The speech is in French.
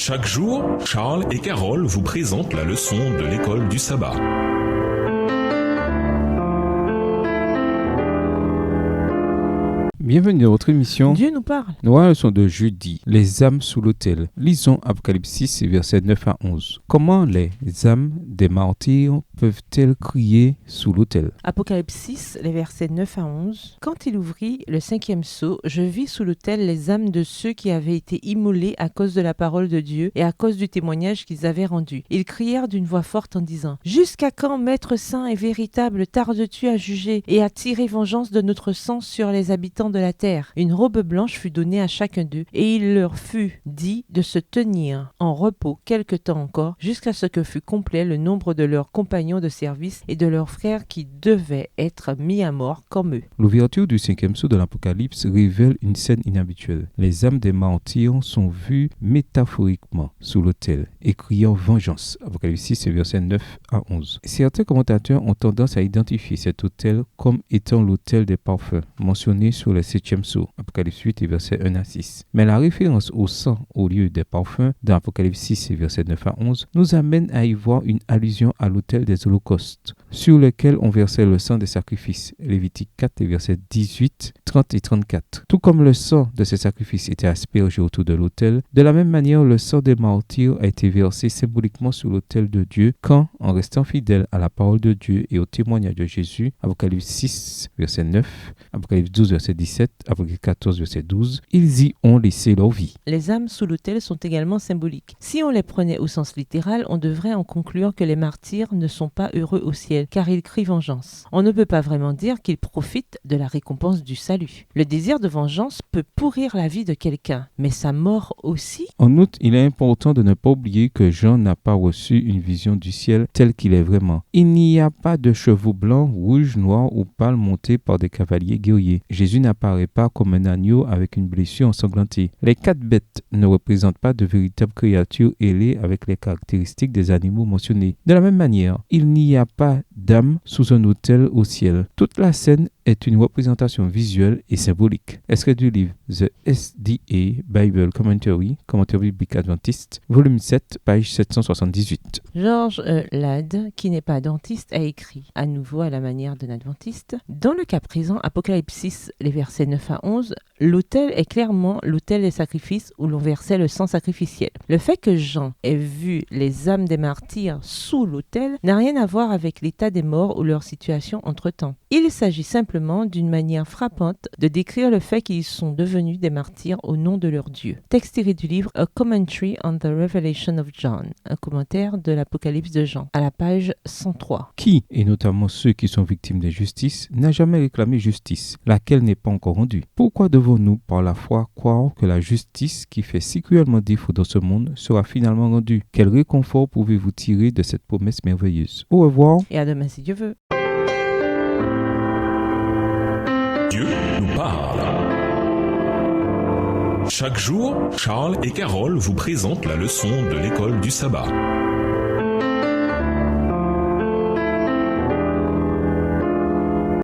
Chaque jour, Charles et Carole vous présentent la leçon de l'école du sabbat. Bienvenue dans votre émission. Dieu nous parle. Nouvelle leçon de jeudi. Les âmes sous l'autel. Lisons Apocalypse 6, versets 9 à 11. Comment les âmes des martyrs peuvent-elles crier sous l'autel? Apocalypse 6, les versets 9 à 11. Quand il ouvrit le 5e sceau, je vis sous l'autel les âmes de ceux qui avaient été immolés à cause de la parole de Dieu et à cause du témoignage qu'ils avaient rendu. Ils crièrent d'une voix forte en disant: Jusqu'à quand, Maître saint et véritable, tardes-tu à juger et à tirer vengeance de notre sang sur les habitants de la terre? Une robe blanche fut donnée à chacun d'eux, et il leur fut dit de se tenir en repos quelque temps encore, jusqu'à ce que fût complet le nombre de leurs compagnons de service et de leurs frères qui devaient être mis à mort comme eux. L'ouverture du 5e sceau de l'Apocalypse révèle une scène inhabituelle. Les âmes des martyrs sont vues métaphoriquement sous l'autel et criant vengeance. Apocalypse 6, versets 9 à 11. Certains commentateurs ont tendance à identifier cet autel comme étant l'autel des parfums, mentionné sur le 7e sceau, Apocalypse 8, versets 1 à 6. Mais la référence au sang au lieu des parfums dans Apocalypse 6, versets 9 à 11, nous amène à y voir une allusion à l'autel des holocaustes, sur lequel on versait le sang des sacrifices, Lévitique 4, versets 18, 30 et 34. Tout comme le sang de ces sacrifices était aspergé autour de l'autel, de la même manière le sang des martyrs a été versé symboliquement sur l'autel de Dieu quand, en restant fidèles à la parole de Dieu et au témoignage de Jésus, Apocalypse 6, verset 9, Apocalypse 12, verset 17, Apocalypse 14, verset 12, ils y ont laissé leur vie. Les âmes sous l'autel sont également symboliques. Si on les prenait au sens littéral, on devrait en conclure que les martyrs ne sont pas heureux au ciel, car ils crient vengeance. On ne peut pas vraiment dire qu'ils profitent de la récompense du salut. Le désir de vengeance peut pourrir la vie de quelqu'un, mais sa mort aussi. En outre, il est important de ne pas oublier que Jean n'a pas reçu une vision du ciel tel qu'il est vraiment. Il n'y a pas de chevaux blancs, rouges, noirs ou pâles montés par des cavaliers guerriers. Jésus n'apparaît pas comme un agneau avec une blessure ensanglantée. Les 4 bêtes ne représentent pas de véritables créatures ailées avec les caractéristiques des animaux mentionnés. De la même manière, il n'y a pas d'âme sous un autel au ciel. Toute la scène est une représentation visuelle et symbolique. Extrait du livre The SDA Bible Commentary, Commentaire biblique adventiste, volume 7, page 778. George Ladd, qui n'est pas dentiste, a écrit, à nouveau à la manière d'un adventiste: Dans le cas présent, Apocalypse 6, les versets 9 à 11, l'autel est clairement l'autel des sacrifices où l'on versait le sang sacrificiel. Le fait que Jean ait vu les âmes des martyrs sous l'autel n'a rien à voir avec l'état des morts ou leur situation entre-temps. Il s'agit simplement d'une manière frappante de décrire le fait qu'ils sont devenus des martyrs au nom de leur Dieu. Texte tiré du livre A Commentary on the Revelation of John, un commentaire de l'Apocalypse de Jean, à la page 103. Qui, et notamment ceux qui sont victimes d'injustice, n'a jamais réclamé justice, laquelle n'est pas encore rendue? Pourquoi devons-nous, par la foi, croire que la justice qui fait si cruellement défaut dans ce monde sera finalement rendue? Quel réconfort pouvez-vous tirer de cette promesse merveilleuse? Au revoir. Et à demain si Dieu veut. Dieu nous parle. Chaque jour, Charles et Carole vous présentent la leçon de l'école du sabbat.